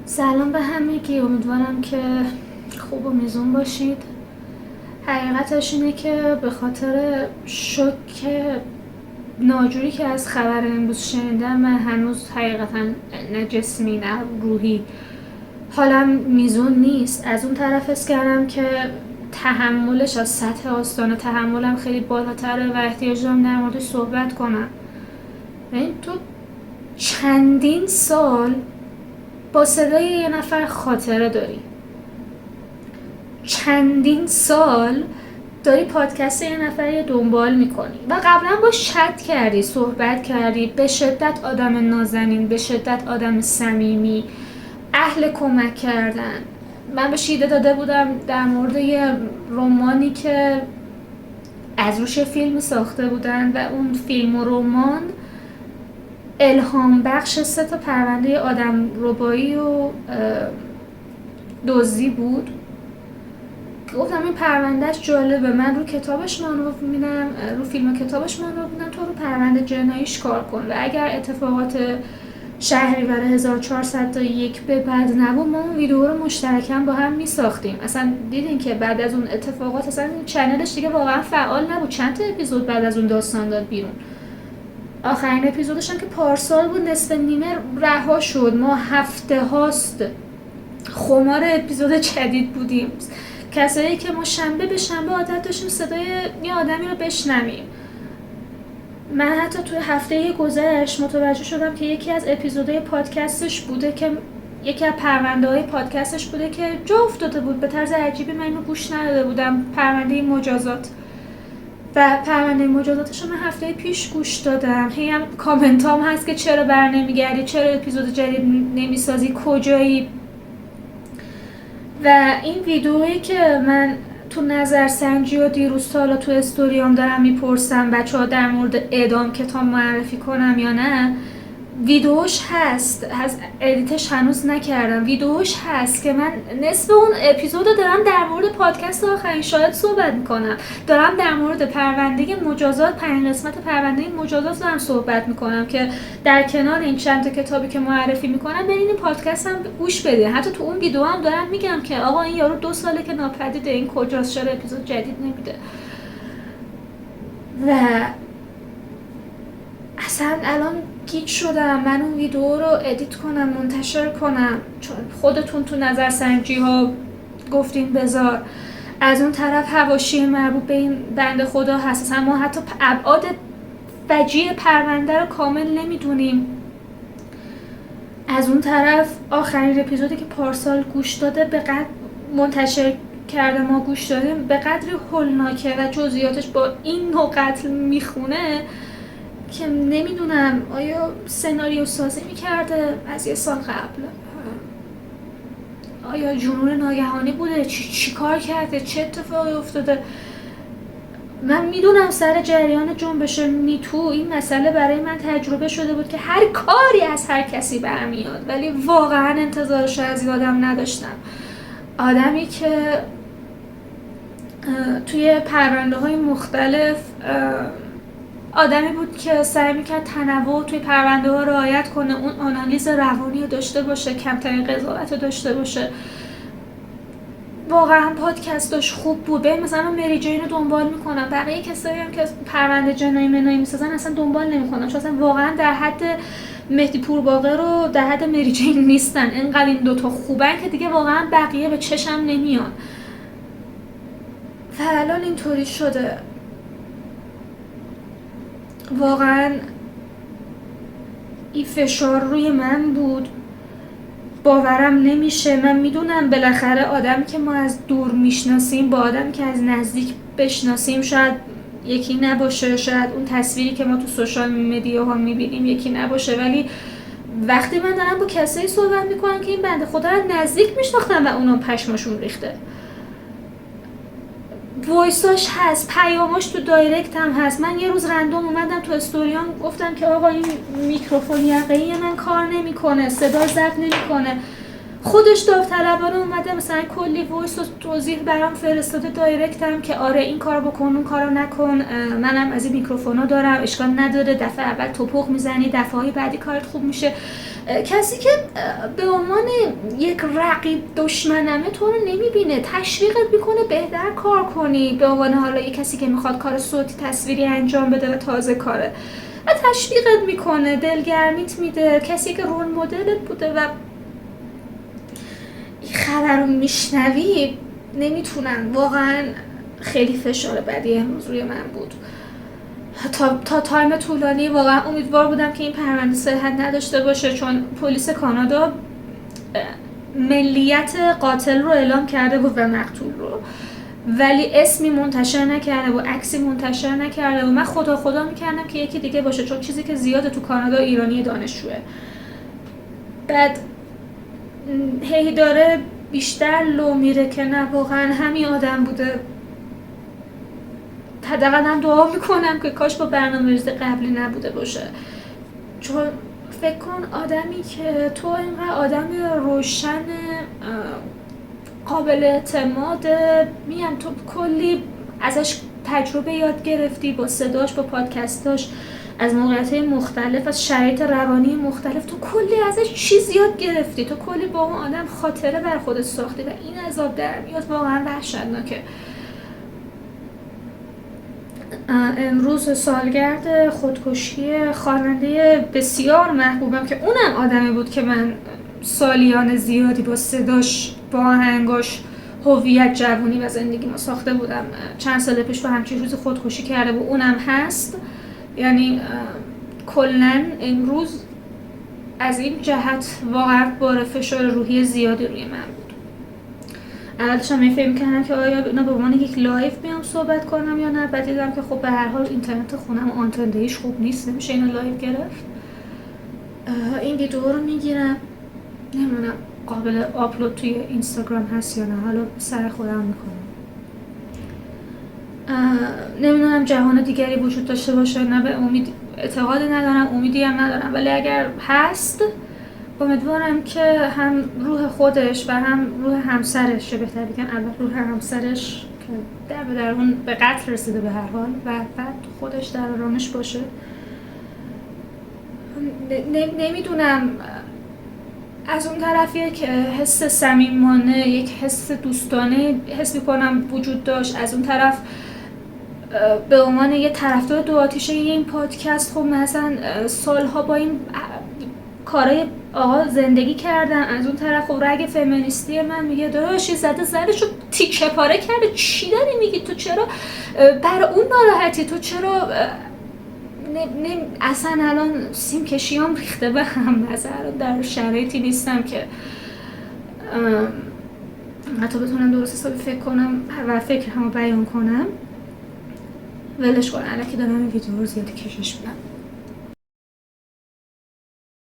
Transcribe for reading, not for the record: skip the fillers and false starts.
سلام به همگی، امیدوارم که خوب و میزون باشید. حقیقتش اینه که به خاطر شوک ناجوری که از خبر امروز شنیدم، من هنوز حقیقتا نه جسمی نه روحی حالم میزون نیست. از اون طرف حس کردم که تحملش از سطح آستانه تحملم خیلی بالاتره و احتیاج دارم در موردش صحبت کنم. یعنی تو چندین سال با صدای یه نفر خاطره داری، چندین سال داری پادکست یه نفری دنبال میکنی و قبلا با چت کردی، صحبت کردی، به شدت آدم نازنین، به شدت آدم صمیمی، اهل کمک کردن. من به شیده داده بودم در مورد یه رمانی که از روش فیلم ساخته بودن و اون فیلم و رمان الهام بخش 3 پرونده آدم ربایی و دزدی بود. گفتم این پروندهش جالبه، من رو کتابش مانور میدم، رو فیلم و کتابش مانور میدم، تو رو پرونده جناییش کار کن و اگر اتفاقات شهریور 1401 به بعد نبود ما اون ویدیو رو مشترکاً با هم میساختیم. اصلا دیدین که بعد از اون اتفاقات اصلا چنلش دیگه واقعا فعال نبود. چند تا اپیزود بعد از اون داستان داد بیرون. آخرین اپیزودش هم که پارسال بود، نصف نیمه رها شد. ما هفته هاست خمار اپیزود جدید بودیم. کسایی که ما شنبه به شنبه عادت داشتیم صدای یه آدمی رو بشنویم. من حتی توی هفته گذشت متوجه شدم که یکی از اپیزودهای پادکستش بوده که یکی از پرونده‌های پادکستش بوده که جا افتاده بود. به طرز عجیبی من اینو گوش نداده بودم. پرونده مجازات و پرونده مجازاتش رو من هفته پیش گوش دادم. هی هم کامنتام هست که چرا بر نمیگردی، چرا اپیزود جدید نمیسازی، کجایی. و این ویدئویی که من تو نظرسنجی و دیروز تا حالا تو استوریام دارم میپرسم بچه‌ها در مورد اعدام کتاب معرفی کنم یا نه، ویدئوش هست، از ادیتش هنوز نکردم. ویدئوش هست که من نصف اون اپیزودو دارم در مورد پادکست آخرین شاهد صحبت میکنم، دارم در مورد پرونده مجازات، 5 قسمت پرونده مجازات دارم صحبت میکنم که در کنار این چند تا کتابی که معرفی میکنم برین این پادکست هم گوش بدین. حتی تو اون ویدئو هم دارم میگم که آقا این یارو 2 ساله که ناپدیده، این کجاست، چرا اپیزود جدید نمیده. و اصلا الان گیج شدم من اون ویدیو رو ادیت کنم منتشر کنم، چون خودتون تو نظرسنجی ها گفتین بذار. از اون طرف حواشی مربوط به این بنده خدا هست، اصلا ما حتی ابعاد فجیع پرونده رو کامل نمیدونیم. از اون طرف آخرین اپیزودی که پارسال گوش داده به قدر منتشر کرده ما گوش دادیم به قدری هولناکه و جزئیاتش با این نوع قتل میخونه که نمیدونم آیا سناریو سازی میکرده از یه سال قبل، آیا جنون ناگهانی بوده، چی کار کرده، چه اتفاقی افتاده. من میدونم سر جریان جنبش میتو این مسئله برای من تجربه شده بود که هر کاری از هر کسی برمیاد، ولی واقعا انتظارش از این آدم نداشتم. آدمی که توی پرونده های مختلف آدمی بود که سعی میکرد تنوع توی پرونده ها رعایت کنه، اون آنالیز روانی رو داشته باشه، کمترین قضاوت رو داشته باشه. واقعا پادکستش خوب بود. مثلا من مری جین رو دنبال میکنم، بقیه کسایی هم که پرونده جنایی منایی میسازن اصلا دنبال نمیکنم، چون اصلا واقعا در حد مهدی پورباقر رو در حد مری جین نیستن. اینقدر این دوتا خوبن که دیگه واقعا بقیه به چشم نمیان. و الان اینطوری شده. واقعا این فشار روی من بود، باورم نمیشه. من میدونم بالاخره آدمی که ما از دور میشناسیم با آدمی که از نزدیک بشناسیم شاید یکی نباشه، شاید اون تصویری که ما تو سوشال مدیاها میبینیم یکی نباشه، ولی وقتی من دارم با کسایی صحبت میکنم که این بنده خدا رو نزدیک میشناختن و اونا پشماشون ریخته، وایساش هست، پیاماش تو دایرکت هم هست. من یه روز رندوم اومدم تو استوریام گفتم که آقا این میکروفون یقه‌ای من کار نمیکنه، صدا ضبط نمیکنه. خودش داوطلبانه اومده مثلا کلی وایس و توضیح برام فرستاده دایرکتم که آره این کار بکن اون کارو نکن، منم از این میکروفونا دارم، اشکال نداره، دفعه اول توپق میزنی، دفعه‌های بعدی کارت خوب میشه. کسی که به عنوان یک رقیب دشمنمه تو رو نمیبینه، تشویقت میکنه بهتر کار کنی، به عنوان حالا یک کسی که میخواد کار صوتی تصویری انجام بده و تازه کاره و تشویقت میکنه، دلگرمیت میده، کسی که رول مدلت بوده و این خبر رو میشنوی. نمیتونم، واقعا خیلی فشار بدی امروز روی من بود. تا تایم طولانی واقعا امیدوار بودم که این پرونده صحت نداشته باشه، چون پلیس کانادا ملیت قاتل رو اعلام کرده بود و مقتول رو، ولی اسمی منتشر نکرده و عکسی منتشر نکرده و من خدا میکردم که یکی دیگه باشه، چون چیزی که زیاده تو کانادا ایرانی دانشجوه. بعد هی داره بیشتر لو میره که نه واقعا همین آدم بوده. حداقل من دعا میکنم که کاش با برنامه‌ریزی قبلی نبوده باشه، چون فکر کن آدمی که تو اینقدر آدم روشن قابل اعتماد، میگم تو کلی ازش تجربه یاد گرفتی، با صداش، با پادکستاش، از موقعیت‌های مختلف، از شرایط روانی مختلف، تو کلی ازش چیز یاد گرفتی، تو کلی با اون آدم خاطره بر خودت ساختی و این عذاب در میاد. واقعا وحشتناکه. امروز سالگرد خودکشی خواننده بسیار محبوبم که اونم آدمی بود که من سالیان زیادی با صداش، با آهنگاش هویت جوانی و زندگی ما ساخته بودم. چند سال پیش تو همچین روز خودکشی کرده بود، اونم هست. یعنی کلاً امروز از این جهت واقعا بار فشار روحی زیادی روی من بود. اولش هم فکر می‌کردم که آیا اینا به عنوان یک لایو بیام صحبت کنم یا نه، بعد دیدم که خب به هر حال اینترنت خونم آنتنده‌ایش خوب نیست، نمیشه اینو لایو گرفت. این ویدیو رو میگیرم، نمیدونم قابل آپلود توی اینستاگرام هست یا نه، حالا سر خودم میکنم. نمیدونم جهان دیگری وجود داشته باشه، نه به امید اعتقادی ندارم، امیدی هم ندارم، ولی اگر هست امیدوارم که هم روح خودش و هم روح همسرش، بهتر بگم اول روح همسرش که در به درون به قتل رسیده به هر حال و بعد خودش در آرامش باشه. نمیدونم، از اون طرفیه که حس صمیمانه، یک حس دوستانه حس می‌کنم وجود داشت، از اون طرف به عنوان یه طرفدار دو آتیشه این پادکست، خب مثلا سالها با این کارای آقا زندگی کردم، از اون طرف خب رگ فمینیستی من میگه داداش زده زدشو تیکه پاره کرده، چی داری میگی؟ تو چرا بر اون ناراحتی؟ تو چرا اصلا الان سیم کشیام ریخته به هم، مثلا در شرایطی نیستم که حتی بتونم درست حسابی فکر کنم و فکر همو بیان کنم. ولش کن، الکی دارم این ویدیو رو زیادی کشش میدم.